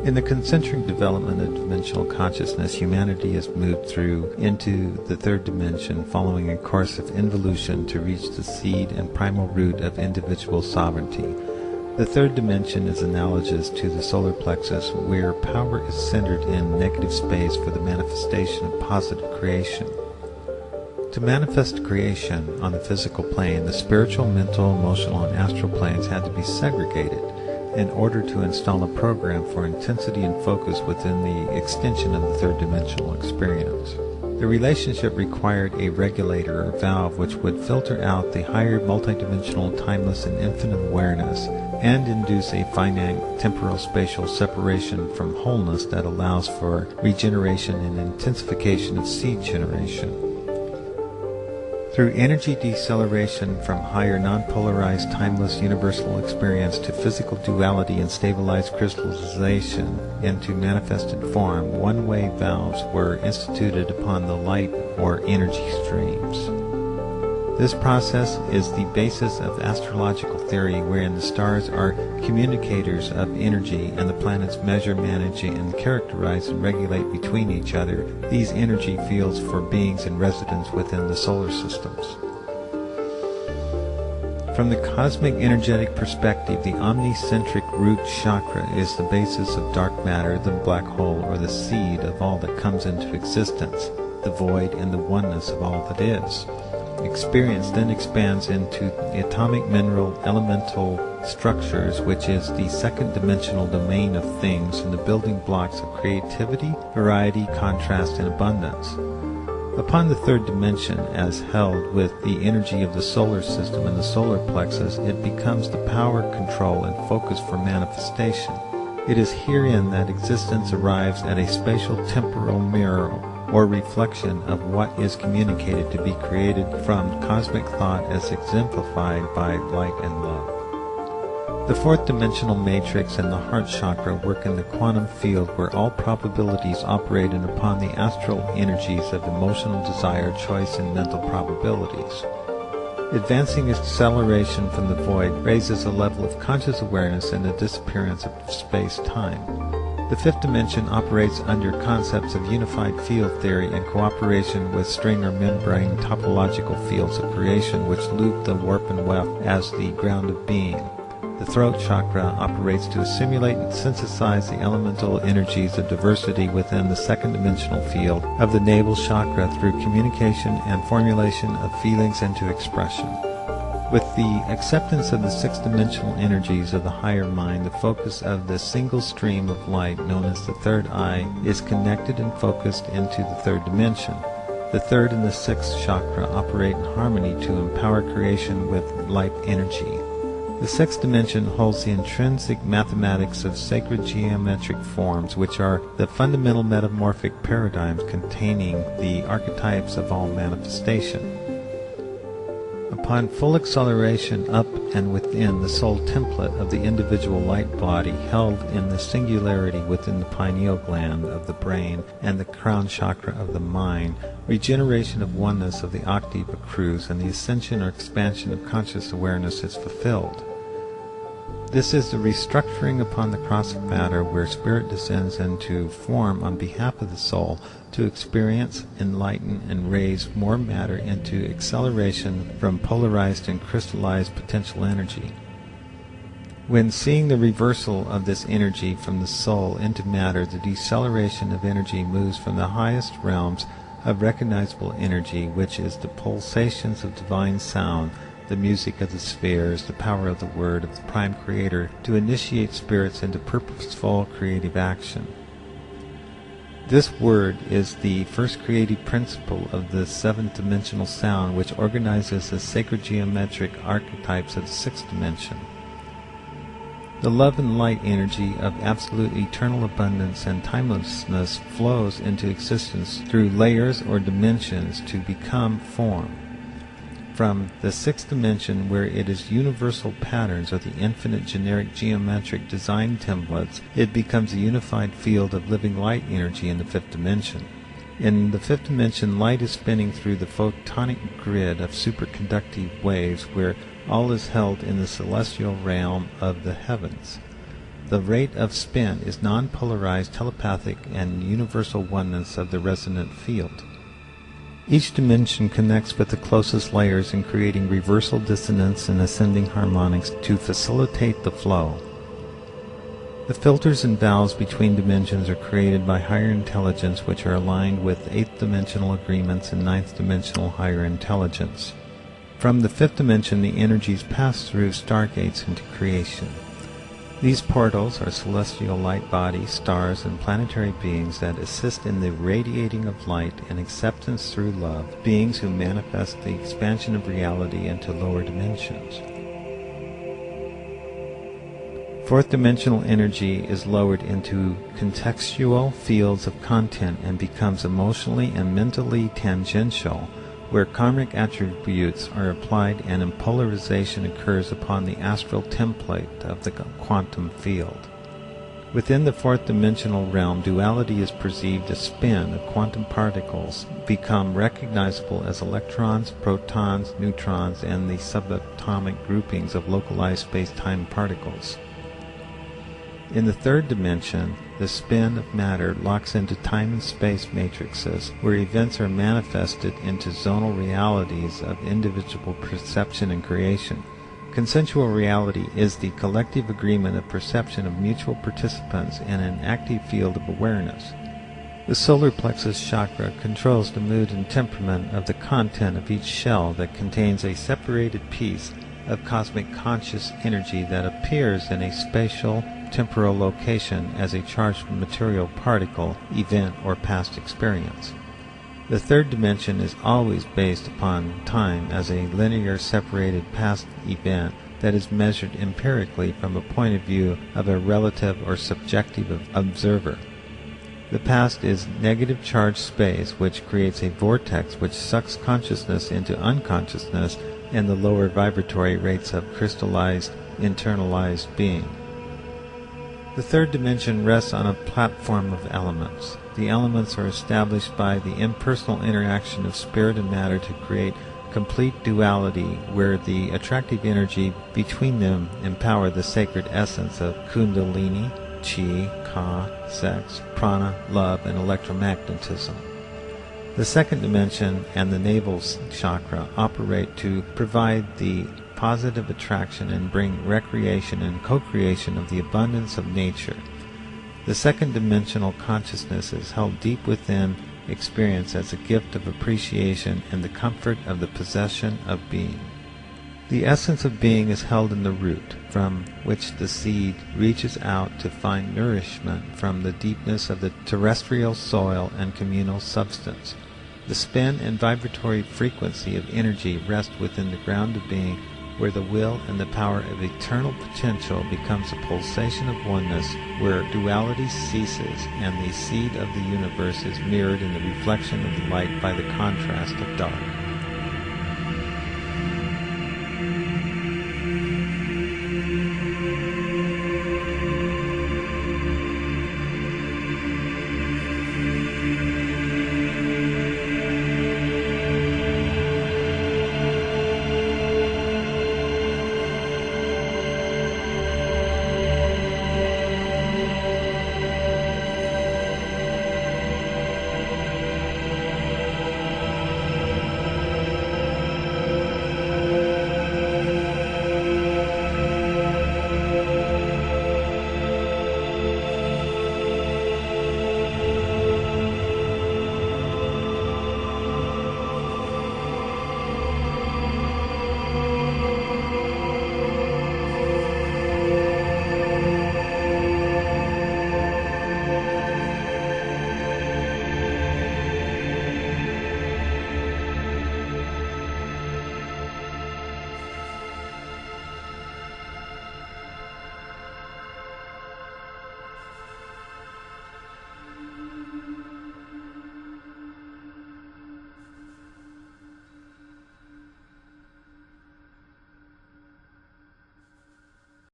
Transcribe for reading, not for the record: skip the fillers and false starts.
In the concentric development of dimensional consciousness, humanity has moved through into the third dimension, following a course of involution to reach the seed and primal root of individual sovereignty. The third dimension is analogous to the solar plexus, where power is centered in negative space for the manifestation of positive creation. To manifest creation on the physical plane, the spiritual, mental, emotional, and astral planes had to be segregated in order to install a program for intensity and focus within the extension of the third dimensional experience. The relationship required a regulator or valve which would filter out the higher multidimensional, timeless, and infinite awareness and induce a finite temporal spatial separation from wholeness that allows for regeneration and intensification of seed generation. Through energy deceleration from higher non-polarized, timeless, universal experience to physical duality and stabilized crystallization into manifested form, one-way valves were instituted upon the light or energy streams. This process is the basis of astrological theory, wherein the stars are communicators of energy and the planets measure, manage, and characterize and regulate between each other these energy fields for beings in residence within the solar systems. From the cosmic energetic perspective, the omnicentric root chakra is the basis of dark matter, the black hole, or the seed of all that comes into existence, the void and the oneness of all that is. Experience then expands into the atomic, mineral, elemental structures, which is the second dimensional domain of things and the building blocks of creativity, variety, contrast, and abundance. Upon the third dimension, as held with the energy of the solar system and the solar plexus, it becomes the power, control, and focus for manifestation. It is herein that existence arrives at a spatial temporal mirror or reflection of what is communicated to be created from cosmic thought as exemplified by light and love. The fourth dimensional matrix and the heart chakra work in the quantum field where all probabilities operate in upon the astral energies of emotional desire, choice, and mental probabilities. Advancing acceleration from the void raises a level of conscious awareness and the disappearance of space-time. The fifth dimension operates under concepts of unified field theory and cooperation with string or membrane topological fields of creation which loop the warp and weft as the ground of being. The throat chakra operates to assimilate and synthesize the elemental energies of diversity within the second dimensional field of the navel chakra through communication and formulation of feelings into expression. With the acceptance of the sixth-dimensional energies of the higher mind, the focus of the single stream of light, known as the third eye, is connected and focused into the third dimension. The third and the sixth chakra operate in harmony to empower creation with light energy. The sixth dimension holds the intrinsic mathematics of sacred geometric forms, which are the fundamental metamorphic paradigms containing the archetypes of all manifestation. Upon full acceleration up and within the soul template of the individual light body held in the singularity within the pineal gland of the brain and the crown chakra of the mind, regeneration of oneness of the octave accrues and the ascension or expansion of conscious awareness is fulfilled. This is the restructuring upon the cross of matter where spirit descends into form on behalf of the soul to experience, enlighten, and raise more matter into acceleration from polarized and crystallized potential energy. When seeing the reversal of this energy from the soul into matter, the deceleration of energy moves from the highest realms of recognizable energy, which is the pulsations of divine sound, the music of the spheres, the power of the word of the prime creator, to initiate spirits into purposeful creative action. This word is the first creative principle of the seventh dimensional sound, which organizes the sacred geometric archetypes of the sixth dimension. The love and light energy of absolute eternal abundance and timelessness flows into existence through layers or dimensions to become form. From the sixth dimension, where it is universal patterns of the infinite generic geometric design templates, it becomes a unified field of living light energy in the fifth dimension. In the fifth dimension, light is spinning through the photonic grid of superconductive waves where all is held in the celestial realm of the heavens. The rate of spin is non-polarized, telepathic, and universal oneness of the resonant field. Each dimension connects with the closest layers in creating reversal dissonance and ascending harmonics to facilitate the flow. The filters and valves between dimensions are created by higher intelligence, which are aligned with 8th dimensional agreements and 9th dimensional higher intelligence. From the 5th dimension, the energies pass through stargates into creation. These portals are celestial light bodies, stars, and planetary beings that assist in the radiating of light and acceptance through love, beings who manifest the expansion of reality into lower dimensions. 4th dimensional energy is lowered into contextual fields of content and becomes emotionally and mentally tangential, where karmic attributes are applied and polarization occurs upon the astral template of the quantum field. Within the 4th dimensional realm, duality is perceived as spin of quantum particles become recognizable as electrons, protons, neutrons, and the subatomic groupings of localized space-time particles. In the 3rd dimension, the spin of matter locks into time and space matrices, where events are manifested into zonal realities of individual perception and creation. Consensual reality is the collective agreement of perception of mutual participants in an active field of awareness. The solar plexus chakra controls the mood and temperament of the content of each shell that contains a separated piece of cosmic conscious energy that appears in a spatial temporal location as a charged material particle, event, or past experience. The 3rd dimension is always based upon time as a linear separated past event that is measured empirically from a point of view of a relative or subjective observer. The past is negative charged space, which creates a vortex which sucks consciousness into unconsciousness and the lower vibratory rates of crystallized, internalized being. The 3rd dimension rests on a platform of elements. The elements are established by the impersonal interaction of spirit and matter to create complete duality, where the attractive energy between them empower the sacred essence of Kundalini, Chi, Ka, sex, prana, love, and electromagnetism. The 2nd dimension and the navel chakra operate to provide the positive attraction and bring recreation and co-creation of the abundance of nature. The 2nd dimensional consciousness is held deep within experience as a gift of appreciation and the comfort of the possession of being. The essence of being is held in the root, from which the seed reaches out to find nourishment from the deepness of the terrestrial soil and communal substance. The spin and vibratory frequency of energy rest within the ground of being, where the will and the power of eternal potential becomes a pulsation of oneness, where duality ceases and the seed of the universe is mirrored in the reflection of the light by the contrast of dark.